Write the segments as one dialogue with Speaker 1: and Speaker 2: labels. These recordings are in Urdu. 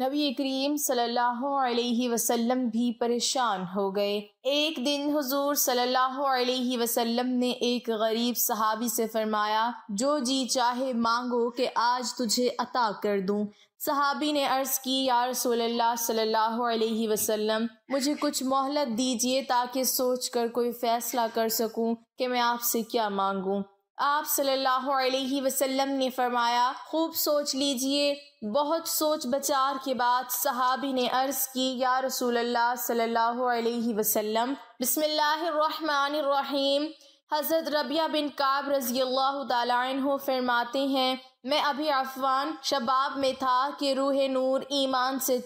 Speaker 1: نبی کریم صلی اللہ علیہ وسلم بھی پریشان ہو گئے۔ ایک دن حضور صلی اللہ علیہ وسلم نے ایک غریب صحابی سے فرمایا، جو جی چاہے مانگو کہ آج تجھے عطا کر دوں۔ صحابی نے عرض کی، یا رسول اللہ صلی اللہ علیہ وسلم، مجھے کچھ مہلت دیجیے تاکہ سوچ کر کوئی فیصلہ کر سکوں کہ میں آپ سے کیا مانگوں۔ آپ صلی اللہ علیہ وسلم نے فرمایا، خوب سوچ لیجئے۔ بہت سوچ بچار کے بعد صحابی نے عرض کی، یا رسول اللہ صلی اللہ علیہ وسلم، بسم اللہ الرحمن الرحیم۔ حضرت ربیعہ بن کعب رضی اللہ تعالیٰ عنہ فرماتے ہیں، میں ابھی عفوان شباب میں تھا کہ روح نور ایمان سے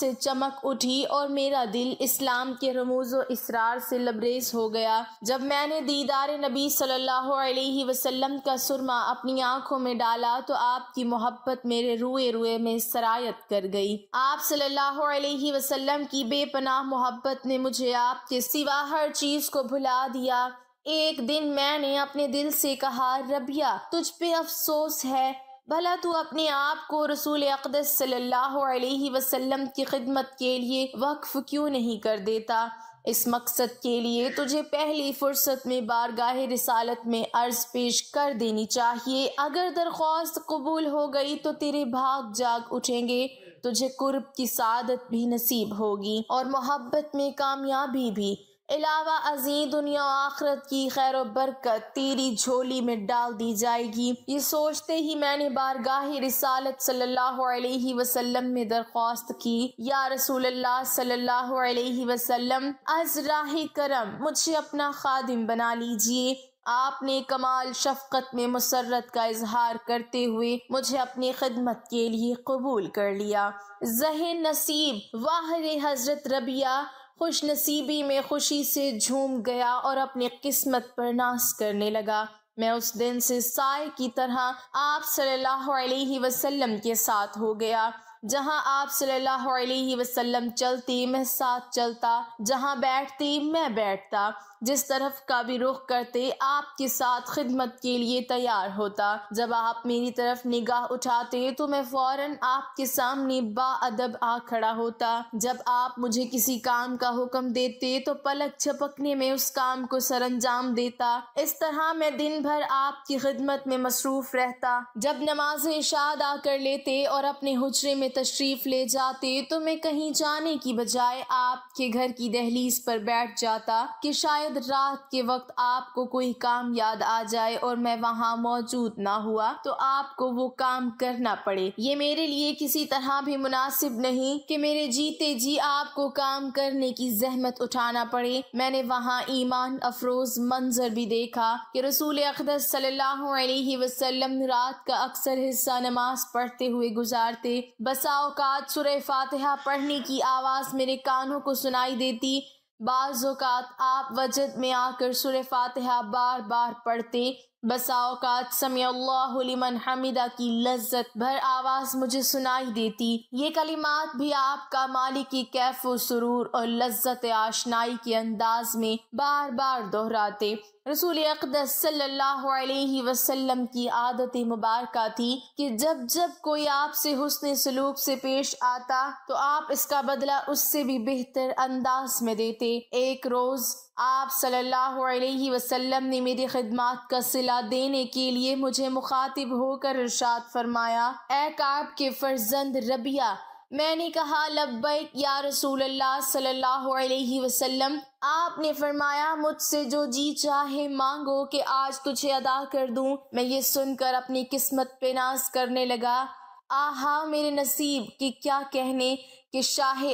Speaker 1: چمک اٹھی اور میرا دل اسلام کے رموز و اسرار سے لبریز ہو گیا۔ جب میں نے دیدار نبی صلی اللہ علیہ وسلم کا سرما اپنی آنکھوں میں ڈالا تو آپ کی محبت میرے روئے روئے میں سرایت کر گئی۔ آپ صلی اللہ علیہ وسلم کی بے پناہ محبت نے مجھے آپ کے سوا ہر چیز کو بھلا دیا۔ ایک دن میں نے اپنے دل سے کہا، ربیعہ، تجھ پہ افسوس ہے، بھلا تو اپنے آپ کو رسول اقدس صلی اللہ علیہ وسلم کی خدمت کے لیے وقف کیوں نہیں کر دیتا؟ اس مقصد کے لیے تجھے پہلی فرصت میں بارگاہ رسالت میں عرض پیش کر دینی چاہیے۔ اگر درخواست قبول ہو گئی تو تیرے بھاگ جاگ اٹھیں گے، تجھے قرب کی سعادت بھی نصیب ہوگی اور محبت میں کامیابی بھی۔ علاوہ ازیں دنیا و آخرت کی خیر و برکت تیری جھولی میں ڈال دی جائے گی۔ یہ سوچتے ہی میں نے بارگاہ رسالت صلی اللہ علیہ وسلم میں درخواست کی، یا رسول اللہ صلی اللہ علیہ وسلم، از راہ کرم مجھے اپنا خادم بنا لیجئے۔ آپ نے کمال شفقت میں مسرت کا اظہار کرتے ہوئے مجھے اپنی خدمت کے لیے قبول کر لیا۔ ذہن نصیب واحد حضرت ربیعہ خوش نصیبی میں خوشی سے جھوم گیا اور اپنی قسمت پر ناز کرنے لگا۔ میں اس دن سے سائے کی طرح آپ صلی اللہ علیہ وسلم کے ساتھ ہو گیا۔ جہاں آپ صلی اللہ علیہ وسلم چلتی میں ساتھ چلتا، جہاں بیٹھتی میں بیٹھتا، جس طرف کا بھی رخ کرتے آپ کے ساتھ خدمت کے لیے تیار ہوتا۔ جب آپ میری طرف نگاہ اٹھاتے تو میں فوراً آپ کے سامنے با ادب آ کھڑا ہوتا۔ جب آپ مجھے کسی کام کا حکم دیتے تو پلک جھپکنے میں اس کام کو سر انجام دیتا۔ اس طرح میں دن بھر آپ کی خدمت میں مصروف رہتا۔ جب نماز عشاء ادا کر لیتے اور اپنے حجرے میں تشریف لے جاتے تو میں کہیں جانے کی بجائے آپ کے گھر کی دہلیز پر بیٹھ جاتا کہ شاید رات کے وقت آپ کو کوئی کام یاد آ جائے اور میں وہاں موجود نہ ہوا تو آپ کو وہ کام کرنا پڑے۔ یہ میرے لیے کسی طرح بھی مناسب نہیں کہ میرے جیتے جی آپ کو کام کرنے کی زحمت اٹھانا پڑے۔ میں نے وہاں ایمان افروز منظر بھی دیکھا کہ رسول اقدس صلی اللہ علیہ وسلم رات کا اکثر حصہ نماز پڑھتے ہوئے گزارتے۔ بسا اوقات سورہ فاتحہ پڑھنے کی آواز میرے کانوں کو سنائی دیتی، بعض اوقات آپ وجد میں آ کر سورہ فاتحہ بار بار پڑھتے، بسا اوقات سمع اللہ لمن حمدہ کی لذت بھر آواز مجھے سنائی دیتی۔ یہ کلمات بھی آپ کا مالک کی کیف و سرور اور لذت آشنائی کے انداز میں بار بار دہراتے۔ رسول اقدس صلی اللہ علیہ وسلم کی عادت مبارکہ تھی کہ جب جب کوئی آپ سے حسن سلوک سے پیش آتا تو آپ اس کا بدلہ اس سے بھی بہتر انداز میں دیتے۔ ایک روز آپ صلی اللہ علیہ وسلم نے میری خدمات کا صلہ دینے کے لیے مجھے مخاطب ہو کر ارشاد فرمایا، اے کعب کے فرزند ربیعہ۔ میں نے کہا، لبیک یا رسول اللہ صلی اللہ علیہ وسلم۔ آپ نے فرمایا، مجھ سے جو جی چاہے مانگو کہ آج تجھے ادا کر دوں۔ میں یہ سن کر اپنی قسمت پہ ناز کرنے لگا۔ آہا میرے نصیب کے کیا کہنے کہ شاہ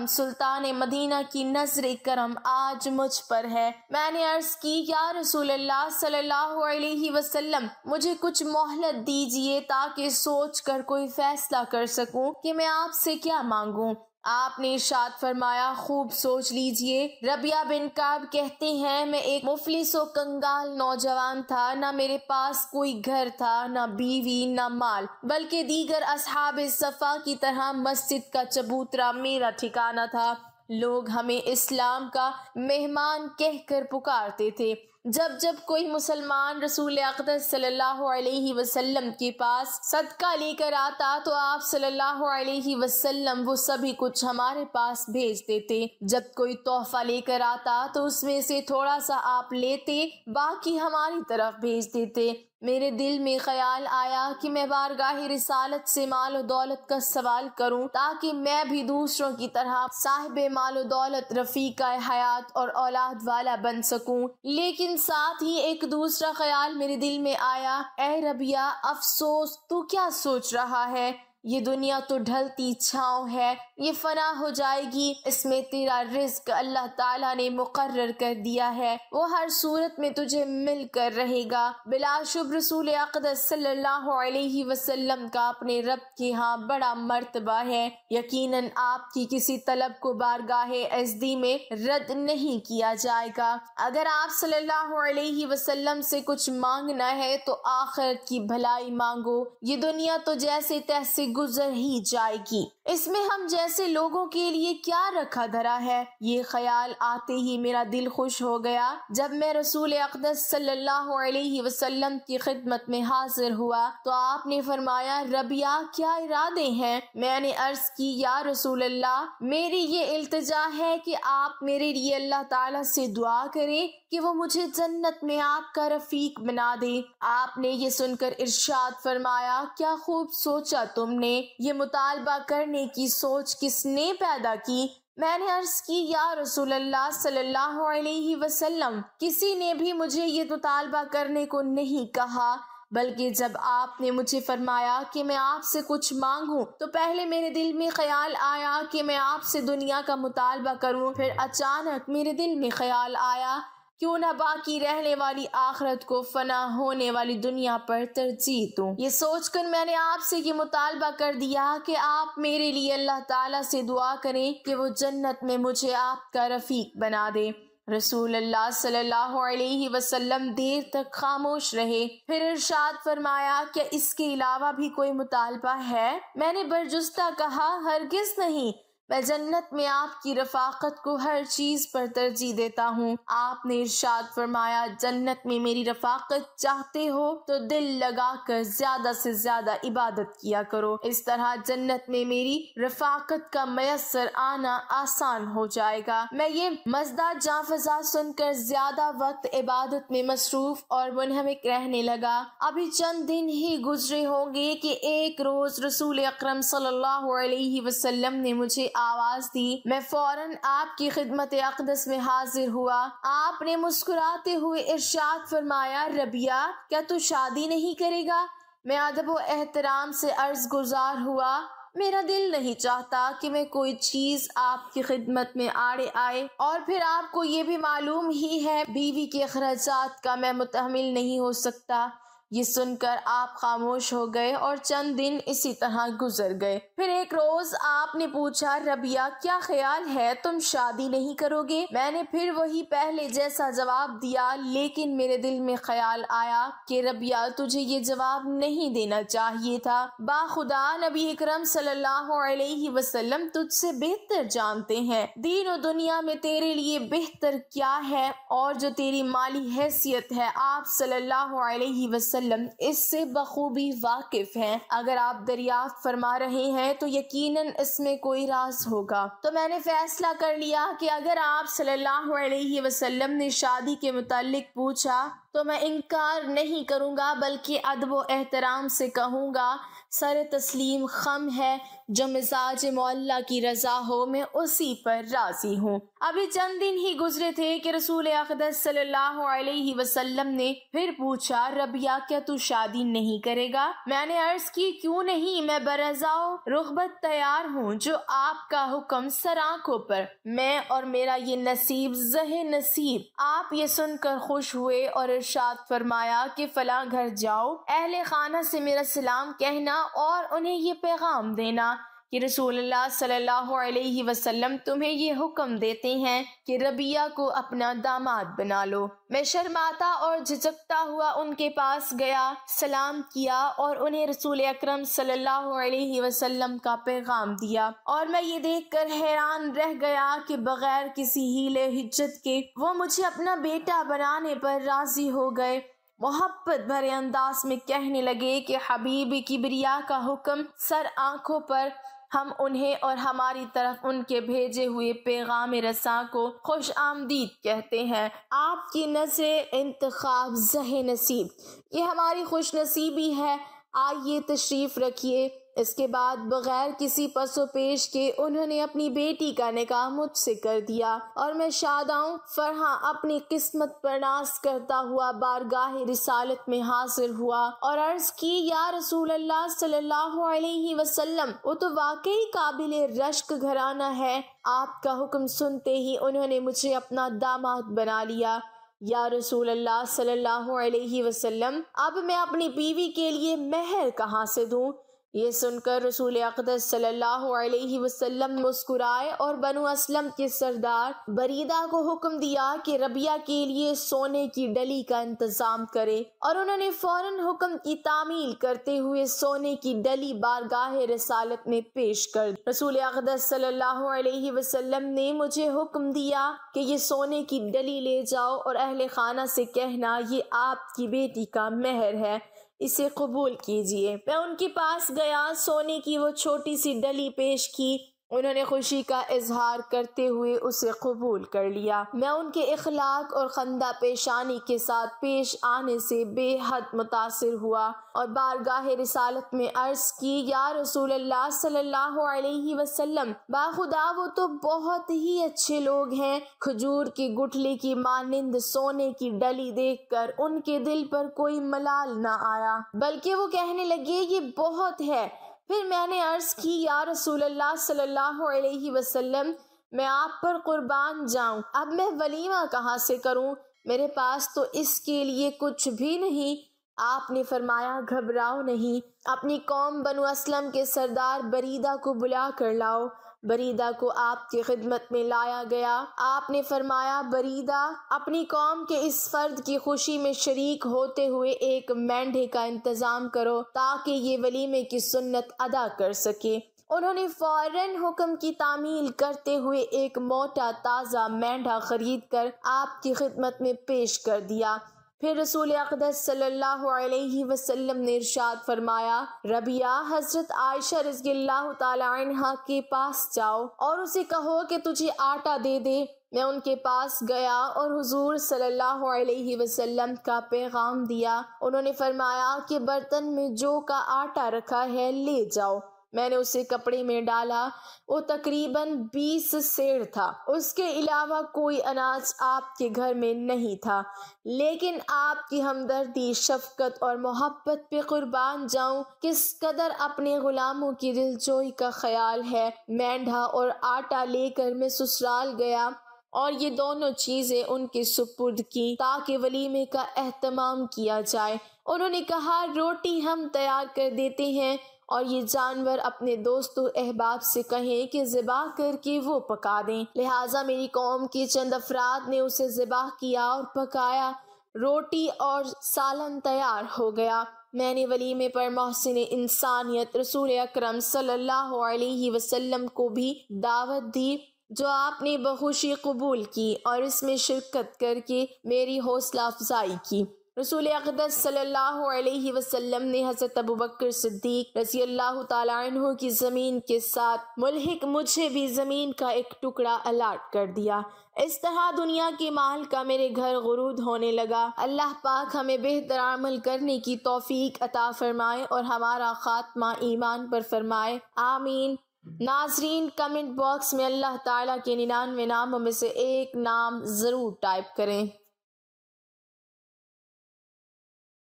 Speaker 1: سلطان مدینہ کی نظر کرم آج مجھ پر ہے۔ میں نے عرض کی، یا رسول اللہ صلی اللہ علیہ وسلم، مجھے کچھ مہلت دیجیے تاکہ سوچ کر کوئی فیصلہ کر سکوں کہ میں آپ سے کیا مانگوں۔ آپ نے ارشاد فرمایا، خوب سوچ لیجئے۔ ربیعہ بن کعب کہتے ہیں، میں ایک مفلس و کنگال نوجوان تھا، نہ میرے پاس کوئی گھر تھا، نہ بیوی، نہ مال، بلکہ دیگر اصحاب صفا کی طرح مسجد کا چبوترا میرا ٹھکانہ تھا۔ لوگ ہمیں اسلام کا مہمان کہہ کر پکارتے تھے۔ جب جب کوئی مسلمان رسول اقدس صلی اللہ علیہ وسلم کے پاس صدقہ لے کر آتا تو آپ صلی اللہ علیہ وسلم وہ سبھی کچھ ہمارے پاس بھیج دیتے۔ جب کوئی تحفہ لے کر آتا تو اس میں سے تھوڑا سا آپ لیتے، باقی ہماری طرف بھیج دیتے۔ میرے دل میں خیال آیا کہ میں بارگاہ رسالت سے مال و دولت کا سوال کروں تاکہ میں بھی دوسروں کی طرح صاحب مال و دولت، رفیقہ حیات اور اولاد والا بن سکوں۔ لیکن ساتھ ہی ایک دوسرا خیال میرے دل میں آیا، اے ربیہ، افسوس، تو کیا سوچ رہا ہے؟ یہ دنیا تو ڈھلتی چھاؤں ہے، یہ فنا ہو جائے گی، اس میں تیرا رزق اللہ تعالیٰ نے مقرر کر دیا ہے، وہ ہر صورت میں تجھے مل کر رہے گا۔ بلا شبہ رسول اقدس صلی اللہ علیہ وسلم کا اپنے رب کے ہاں بڑا مرتبہ ہے، یقیناً آپ کی کسی طلب کو بارگاہ عزدی میں رد نہیں کیا جائے گا۔ اگر آپ صلی اللہ علیہ وسلم سے کچھ مانگنا ہے تو آخرت کی بھلائی مانگو، یہ دنیا تو جیسے تیسے گزر ہی جائے گی، اس میں ہم جیسے لوگوں کے لیے کیا رکھا دھرا ہے۔ یہ خیال آتے ہی میرا دل خوش ہو گیا۔ جب میں رسول اقدس صلی اللہ علیہ وسلم کی خدمت میں حاضر ہوا تو آپ نے فرمایا، ربیہ، کیا ارادے ہیں؟ میں نے عرض کی، یا رسول اللہ، میری یہ التجا ہے کہ آپ میرے لیے اللہ تعالیٰ سے دعا کریں کہ وہ مجھے جنت میں آپ کا رفیق بنا دے۔ آپ نے یہ سن کر ارشاد فرمایا، کیا خوب سوچا تم نے، یہ مطالبہ کرنے کی سوچ کس نے پیدا کی؟ میں نے عرض کی، یا رسول اللہ صلی اللہ علیہ وسلم، کسی نے بھی مجھے یہ مطالبہ کرنے کو نہیں کہا، بلکہ جب آپ نے مجھے فرمایا کہ میں آپ سے کچھ مانگوں تو پہلے میرے دل میں خیال آیا کہ میں آپ سے دنیا کا مطالبہ کروں، پھر اچانک میرے دل میں خیال آیا کیوں نہ باقی رہنے والی آخرت کو فنا ہونے والی دنیا پر ترجیح دوں۔ یہ سوچ کر میں نے آپ سے یہ مطالبہ کر دیا کہ آپ میرے لیے اللہ تعالیٰ سے دعا کریں کہ وہ جنت میں مجھے آپ کا رفیق بنا دے۔ رسول اللہ صلی اللہ علیہ وسلم دیر تک خاموش رہے، پھر ارشاد فرمایا، کیا اس کے علاوہ بھی کوئی مطالبہ ہے؟ میں نے برجستہ کہا، ہرگز نہیں، میں جنت میں آپ کی رفاقت کو ہر چیز پر ترجیح دیتا ہوں۔ آپ نے ارشاد فرمایا، جنت میں میری رفاقت چاہتے ہو تو دل لگا کر زیادہ سے زیادہ عبادت کیا کرو، اس طرح جنت میں میری رفاقت کا میسر آنا آسان ہو جائے گا۔ میں یہ مزداد جاں فضا سن کر زیادہ وقت عبادت میں مصروف اور منہمک رہنے لگا۔ ابھی چند دن ہی گزرے ہوں گے کہ ایک روز رسول اکرم صلی اللہ علیہ وسلم نے مجھے آواز دی، میں فوراً آپ کی خدمت اقدس میں حاضر ہوا۔ آپ نے مسکراتے ہوئے ارشاد فرمایا، ربیہ، کیا تو شادی نہیں کرے گا؟ میں ادب و احترام سے عرض گزار ہوا، میرا دل نہیں چاہتا کہ میں کوئی چیز آپ کی خدمت میں آڑے آئے، اور پھر آپ کو یہ بھی معلوم ہی ہے بیوی کے اخراجات کا میں متحمل نہیں ہو سکتا۔ یہ سن کر آپ خاموش ہو گئے اور چند دن اسی طرح گزر گئے۔ پھر ایک روز آپ نے پوچھا، ربیہ، کیا خیال ہے تم شادی نہیں کرو گے؟ میں نے پھر وہی پہلے جیسا جواب دیا، لیکن میرے دل میں خیال آیا کہ ربیہ، تجھے یہ جواب نہیں دینا چاہیے تھا، باخدا نبی اکرم صلی اللہ علیہ وسلم تجھ سے بہتر جانتے ہیں دین و دنیا میں تیرے لیے بہتر کیا ہے، اور جو تیری مالی حیثیت ہے آپ صلی اللہ علیہ وسلم اس سے بخوبی واقف ہیں۔ اگر آپ دریافت فرما رہے ہیں تو یقیناً اس میں کوئی راز ہوگا۔ تو میں نے فیصلہ کر لیا کہ اگر آپ صلی اللہ علیہ وسلم نے شادی کے متعلق پوچھا تو میں انکار نہیں کروں گا، بلکہ ادب و احترام سے کہوں گا، سر تسلیم خم ہے، جو مزاج معلّہ کی رضا ہو میں اسی پر راضی ہوں۔ ابھی چند دن ہی گزرے تھے کہ رسول اقدس صلی اللہ علیہ وسلم نے پھر پوچھا، ربیہ، کیا تو شادی نہیں کرے گا؟ میں نے عرض کی، کیوں نہیں، میں برضا و رغبت تیار ہوں، جو آپ کا حکم سر آنکھوں پر، میں اور میرا یہ نصیب زہ نصیب۔ آپ یہ سن کر خوش ہوئے اور ارشاد فرمایا کہ فلاں گھر جاؤ، اہل خانہ سے میرا سلام کہنا اور انہیں یہ پیغام دینا کہ رسول اللہ صلی اللہ علیہ وسلم تمہیں یہ حکم دیتے ہیں کہ ربیہ کو اپنا داماد بنا لو۔ میں شرماتا اور جھجکتا ہوا ان کے پاس گیا، سلام کیا اور انہیں رسول اکرم صلی اللہ علیہ وسلم کا پیغام دیا، اور میں یہ دیکھ کر حیران رہ گیا کہ بغیر کسی حیلے حجت کے وہ مجھے اپنا بیٹا بنانے پر راضی ہو گئے۔ محبت بھرے انداز میں کہنے لگے کہ حبیب کبریا کا حکم سر آنکھوں پر، ہم انہیں اور ہماری طرف ان کے بھیجے ہوئے پیغام رساں کو خوش آمدید کہتے ہیں۔ آپ کی نظر انتخاب زہ نصیب، یہ ہماری خوش نصیبی ہے، آئیے تشریف رکھیے۔ اس کے بعد بغیر کسی پس و پیش کے انہوں نے اپنی بیٹی کا نکاح مجھ سے کر دیا، اور میں شاداؤں فرحاں اپنی قسمت پر ناز کرتا ہوا بارگاہ رسالت میں حاضر ہوا اور عرض کی، یا رسول اللہ صلی اللہ علیہ وسلم، وہ تو واقعی قابل رشک گھرانہ ہے۔ آپ کا حکم سنتے ہی انہوں نے مجھے اپنا داماد بنا لیا۔ یا رسول اللہ صلی اللہ علیہ وسلم، اب میں اپنی بیوی کے لیے مہر کہاں سے دوں؟ یہ سن کر رسول اقدس صلی اللہ علیہ وسلم مسکرائے اور بنو اسلم کے سردار بریدہ کو حکم دیا کہ ربیہ کے لیے سونے کی ڈلی کا انتظام کرے، اور انہوں نے فوراً حکم کی تعمیل کرتے ہوئے سونے کی ڈلی بارگاہ رسالت میں پیش کر دی۔ رسول اقدس صلی اللہ علیہ وسلم نے مجھے حکم دیا کہ یہ سونے کی ڈلی لے جاؤ اور اہل خانہ سے کہنا یہ آپ کی بیٹی کا مہر ہے، اسے قبول کیجیے۔ میں ان کے پاس گیا، سونے کی وہ چھوٹی سی ڈلی پیش کی، انہوں نے خوشی کا اظہار کرتے ہوئے اسے قبول کر لیا۔ میں ان کے اخلاق اور خندہ پیشانی کے ساتھ پیش آنے سے بے حد متاثر ہوا اور بارگاہ رسالت میں عرض کی، یا رسول اللہ صلی اللہ علیہ وسلم، باخدا وہ تو بہت ہی اچھے لوگ ہیں۔ کھجور کی گٹھلی کی مانند سونے کی ڈلی دیکھ کر ان کے دل پر کوئی ملال نہ آیا، بلکہ وہ کہنے لگے یہ بہت ہے۔ پھر میں نے عرض کی، یا رسول اللہ صلی اللہ علیہ وسلم، میں آپ پر قربان جاؤں، اب میں ولیمہ کہاں سے کروں؟ میرے پاس تو اس کے لیے کچھ بھی نہیں۔ آپ نے فرمایا، گھبراؤ نہیں، اپنی قوم بنو اسلم کے سردار بریدہ کو بلا کر لاؤ۔ بریدہ کو آپ کی خدمت میں لایا گیا۔ آپ نے فرمایا، بریدہ، اپنی قوم کے اس فرد کی خوشی میں شریک ہوتے ہوئے ایک مینڈھے کا انتظام کرو تاکہ یہ ولیمے کی سنت ادا کر سکے۔ انہوں نے فوراً حکم کی تعمیل کرتے ہوئے ایک موٹا تازہ مینڈھا خرید کر آپ کی خدمت میں پیش کر دیا۔ پھر رسول اقدس صلی اللہ علیہ وسلم نے ارشاد فرمایا، ربیہ، حضرت عائشہ رضی اللہ تعالی عنہا کے پاس جاؤ اور اسے کہو کہ تجھے آٹا دے دے۔ میں ان کے پاس گیا اور حضور صلی اللہ علیہ وسلم کا پیغام دیا۔ انہوں نے فرمایا کہ برتن میں جو کا آٹا رکھا ہے لے جاؤ۔ میں نے اسے کپڑے میں ڈالا، وہ تقریباً 20 سیر تھا، اس کے علاوہ کوئی اناج آپ کے گھر میں نہیں تھا، لیکن آپ کی ہمدردی، شفقت اور محبت پہ قربان جاؤں، کس قدر اپنے غلاموں کی دلجوئی کا خیال ہے۔ مینڈھا اور آٹا لے کر میں سسرال گیا اور یہ دونوں چیزیں ان کے سپرد کی تاکہ ولیمے کا اہتمام کیا جائے۔ انہوں نے کہا، روٹی ہم تیار کر دیتے ہیں اور یہ جانور اپنے دوست و احباب سے کہیں کہ ذبح کر کے وہ پکا دیں۔ لہٰذا میری قوم کے چند افراد نے اسے ذبح کیا اور پکایا، روٹی اور سالن تیار ہو گیا۔ میں نے ولیمے پر محسن انسانیت رسول اکرم صلی اللہ علیہ وسلم کو بھی دعوت دی، جو آپ نے بخوشی قبول کی اور اس میں شرکت کر کے میری حوصلہ افزائی کی۔ رسول اقدس صلی اللہ علیہ وسلم نے حضرت ابوبکر صدیق رضی اللہ تعالیٰ عنہ کی زمین کے ساتھ ملحق مجھے بھی زمین کا ایک ٹکڑا الاٹ کر دیا۔ اس طرح دنیا کے مال کا میرے گھر غرود ہونے لگا۔ اللہ پاک ہمیں بہتر عمل کرنے کی توفیق عطا فرمائے اور ہمارا خاتمہ ایمان پر فرمائے، آمین۔ ناظرین، کمنٹ باکس میں اللہ تعالیٰ کے 99 ناموں میں سے ایک نام ضرور ٹائپ کریں۔